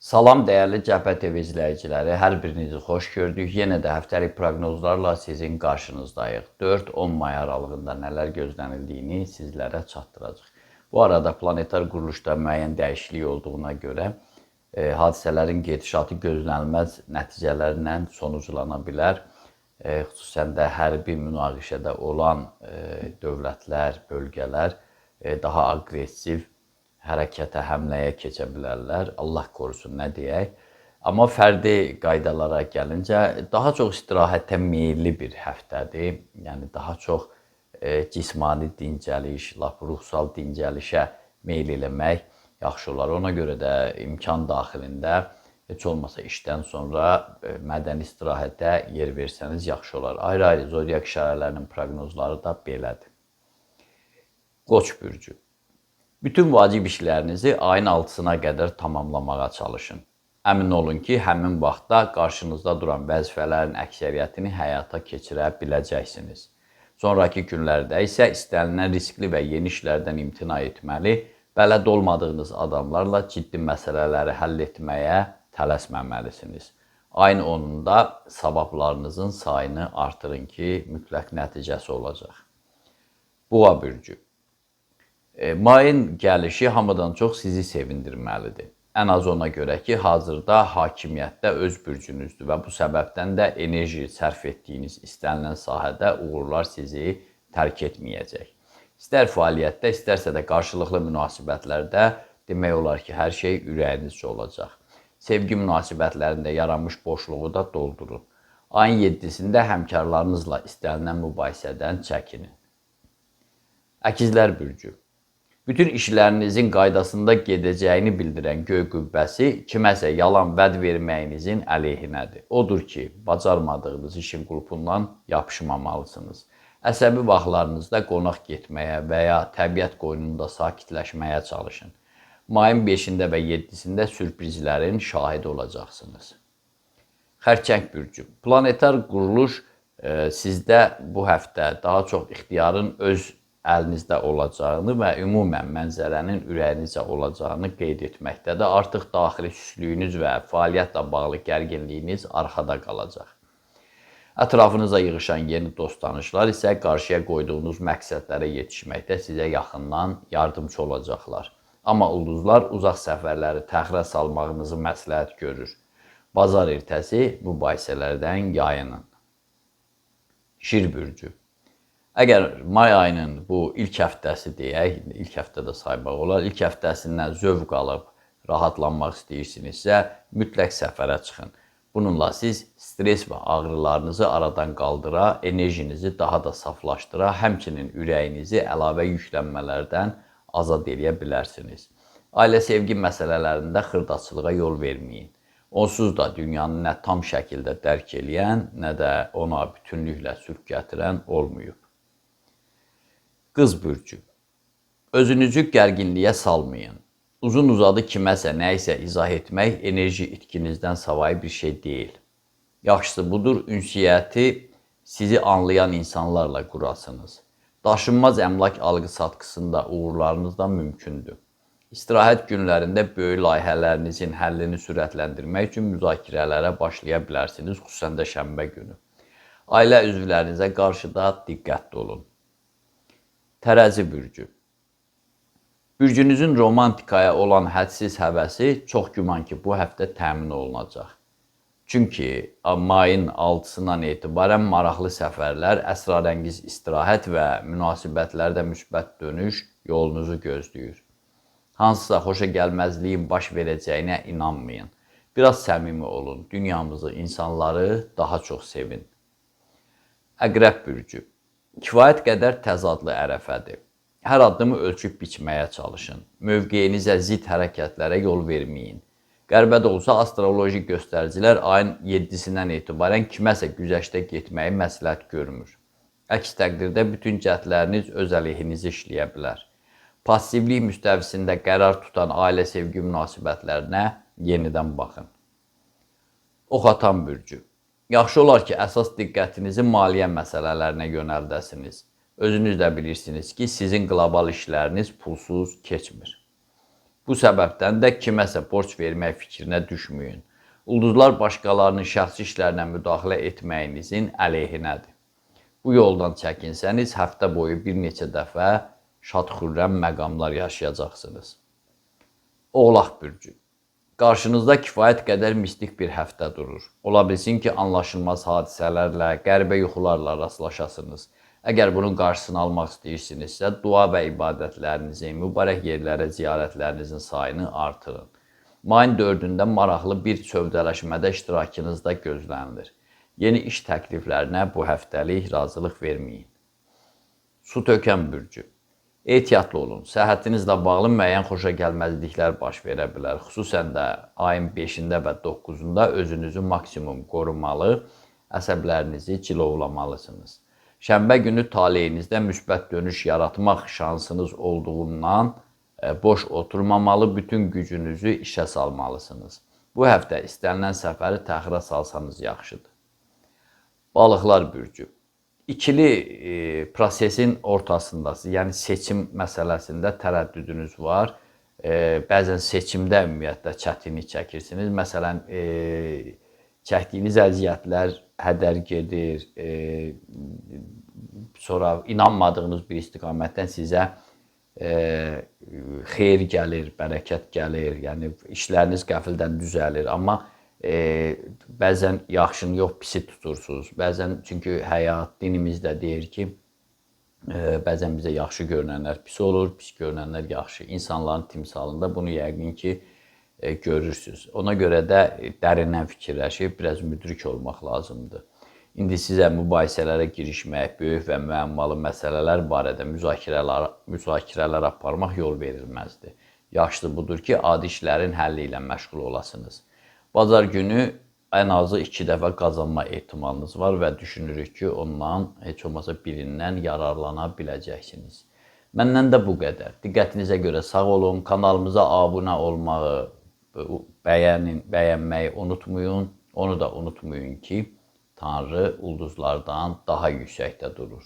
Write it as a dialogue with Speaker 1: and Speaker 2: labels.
Speaker 1: Salam dəyərli Cəbhə TV izləyiciləri, hər birinizi xoş gördük. Yenə də həftəlik proqnozlarla sizin qarşınızdayıq. 4-10 may aralığında nələr gözlənildiyini sizlərə çatdıracaq. Bu arada planetar quruluşda müəyyən dəyişiklik olduğuna görə hadisələrin gedişatı gözlənilməz nəticələrlə sonuclana bilər. Xüsusən də hərbi münaqişədə olan dövlətlər, bölgələr daha aqressiv hərəkətə, həmləyə keçə bilərlər. Allah qorusun, nə deyək. Amma fərdi qaydalara gəlincə, daha çox istirahətə meyilli bir həftədir. Yəni, daha çox cismani dincəliş, ruhsal dincəlişə meyil eləmək yaxşı olar. Ona görə də imkan daxilində, heç olmasa işdən sonra mədəni istirahətə yer versəniz yaxşı olar. Ayrı-ayrı zodiak işarələrinin proqnozları da belədir. Qoç bürcü. Bütün vacib işlərinizi ayın 6-sına qədər tamamlamağa çalışın. Əmin olun ki, həmin vaxtda qarşınızda duran vəzifələrin əksəriyyətini həyata keçirə biləcəksiniz. Sonraki günlərdə isə istənilən riskli və yeni işlərdən imtina etməli, bələd olmadığınız adamlarla ciddi məsələləri həll etməyə tələsməməlisiniz. Ayın 10-da savablarınızın sayını artırın ki, mütləq nəticəsi olacaq. Boğa bürcü. Mayın gəlişi hamıdan çox sizi sevindirməlidir. Ən az ona görə ki, hazırda hakimiyyətdə öz bürcünüzdür və bu səbəbdən də enerji sərf etdiyiniz istənilən sahədə uğurlar sizi tərk etməyəcək. İstər fəaliyyətdə, istərsə də qarşılıqlı münasibətlərdə demək olar ki, hər şey ürəyinizcə olacaq. Sevgi münasibətlərində yaranmış boşluğu da doldurun. Ayın 7-sində həmkarlarınızla istənilən mübahisədən çəkinin. Əkizlər bürcü. Bütün işlərinizin qaydasında gedəcəyini bildirən göy qübbəsi kiməsə yalan vəd verməyinizin əleyhinədir. Odur ki, bacarmadığınız işin qrupundan yapışmamalısınız. Əsəbi vaxtlarınızda qonaq getməyə və ya təbiət qoynunda sakitləşməyə çalışın. Mayın 5-də və 7-sində sürprizlərin şahidi olacaqsınız. Xərçəng bürcü. Planetar quruluş sizdə bu həftə daha çox ixtiyarın öz əlinizdə olacağını və ümumən mənzərənin ürəyinizcə olacağını qeyd etməkdədir. Artıq daxili süslüyünüz və fəaliyyətlə bağlı gərginliyiniz arxada qalacaq. Ətrafınıza yığışan yeni dost-tanışlar isə qarşıya qoyduğunuz məqsədlərə yetişməkdə sizə yaxından yardımcı olacaqlar. Amma ulduzlar uzaq səfərləri təxirə salmağınızı məsləhət görür. Bazar ertəsi mübahisələrdən yayının. Şir bürcü. Əgər may ayının bu ilk həftəsi deyək, ilk həftədə saymaq olar, ilk həftəsindən zövq alıb rahatlanmaq istəyirsinizsə, mütləq səfərə çıxın. Bununla siz stres və ağrılarınızı aradan qaldıra, enerjinizi daha da saflaşdıra, həmçinin ürəyinizi əlavə yüklənmələrdən azad edə bilərsiniz. Ailə sevgi məsələlərində xırdaçılığa yol verməyin. Onsuz da dünyanı nə tam şəkildə dərk eləyən, nə də ona bütünlüklə sülh gətirən olmayıb. Qız bürcü. Özünüzü gərginliyə salmayın. Uzun-uzadı kiməsə nəyisə izah etmək enerji itkinizdən savayı bir şey deyil. Yaxşısı budur, ünsiyyəti sizi anlayan insanlarla qurasınız. Daşınmaz əmlak alqı-satqısında uğurlarınız da mümkündür. İstirahət günlərində böyük layihələrinizin həllini sürətləndirmək üçün müzakirələrə başlaya bilərsiniz, xüsusən də şənbə günü. Ailə üzvlərinizə qarşı da diqqətli olun. Tərəzi bürcü. Bürcünüzün romantikaya olan hədsiz həvəsi çox güman ki, bu həftə təmin olunacaq. Çünki mayın 6-sından etibarən maraqlı səfərlər, əsrarəngiz istirahət və münasibətlərdə müsbət dönüş yolunuzu gözləyir. Hansısa xoşa gəlməzliyin baş verəcəyinə inanmayın. Biraz səmimi olun, dünyamızı, insanları daha çox sevin. Əqrəb bürcü. Kifayət qədər təzadlı ərəfədir. Hər addımı ölçüb biçməyə çalışın. Mövqeyinizə zid hərəkətlərə yol verməyin. Qərbə də olsa astroloji göstəricilər ayın 7-sindən etibarən kiməsə güzəştə getməyi məsləhət görmür. Əks təqdirdə bütün cəhdləriniz öz əleyhinizə işləyə bilər. Passivlik müstəvisində qərar tutan ailə sevgi münasibətlərinə yenidən baxın. Ox atan bürcü. Yaxşı olar ki, əsas diqqətinizi maliyyə məsələlərinə yönəldəsiniz. Özünüz də bilirsiniz ki, sizin qlobal işləriniz pulsuz keçmir. Bu səbəbdən də kiməsə borc vermək fikrinə düşməyin. Ulduzlar başqalarının şəxsi işlərinə müdaxilə etməyinizin əleyhinədir. Bu yoldan çəkinsəniz, həftə boyu bir neçə dəfə şad-xürrəm məqamlar yaşayacaqsınız. Oğlaq bürcü. Qarşınızda kifayət qədər mistik bir həftə durur. Ola bilsin ki, anlaşılmaz hadisələrlə, qəribə yuxularla rastlaşasınız. Əgər bunun qarşısını almaq istəyirsinizsə, dua və ibadətlərinizin, mübarək yerlərə ziyarətlərinizin sayını artırın. Mayın 4-də maraqlı bir sövdələşmədə iştirakınız da gözlənilir. Yeni iş təkliflərinə bu həftəlik razılıq verməyin. Su tökən bürcü. Ehtiyatlı olun. Səhhətinizlə bağlı müəyyən xoşagəlməzliklər baş verə bilər. Xüsusən də ayın 5-də və 9-da özünüzü maksimum qorumalı, əsəblərinizi cilovlamalısınız. Şənbə günü taleyinizdə müsbət dönüş yaratmaq şansınız olduğundan boş oturmamalı, bütün gücünüzü işə salmalısınız. Bu həftə istənilən səfəri təxirə salsanız yaxşıdır. Balıqlar bürcü. İkili prosesin ortasındasınız. Yəni seçim məsələsində tərəddüdünüz var. Bəzən seçimdə ümumiyyətlə çətinlik çəkirsiniz. Məsələn, çəkdiyiniz əziyyətlər hədər gedir. Sonra inanmadığınız bir istiqamətdən sizə xeyir gəlir, bərəkət gəlir. Yəni işləriniz qəfildən düzəlir. Amma bəzən yaxşını yox, pisi tutursunuz. Bəzən, çünki həyat, dinimiz də deyir ki, bəzən bizə yaxşı görünənlər pis olur, pis görünənlər yaxşı. İnsanların timsalında bunu yəqin ki, görürsünüz. Ona görə də dərindən fikirləşib, biraz müdrik olmaq lazımdır. İndi sizə mübahisələrə girişmək, böyük və müəmmalı məsələlər barədə müzakirələr aparmaq yol verilməzdir. Yaxşısı budur ki, adi işlərin həlli ilə məşğul olasınız. Bazar günü ən azı 2 dəfə qazanma ehtimalınız var və düşünürük ki, ondan heç olmasa birindən yararlana biləcəksiniz. Məndən də bu qədər. Diqqətinizə görə sağ olun. Kanalımıza abunə olmağı, bəyənməyi unutmayın. Onu da unutmayın ki, Tanrı ulduzlardan daha yüksəkdə durur.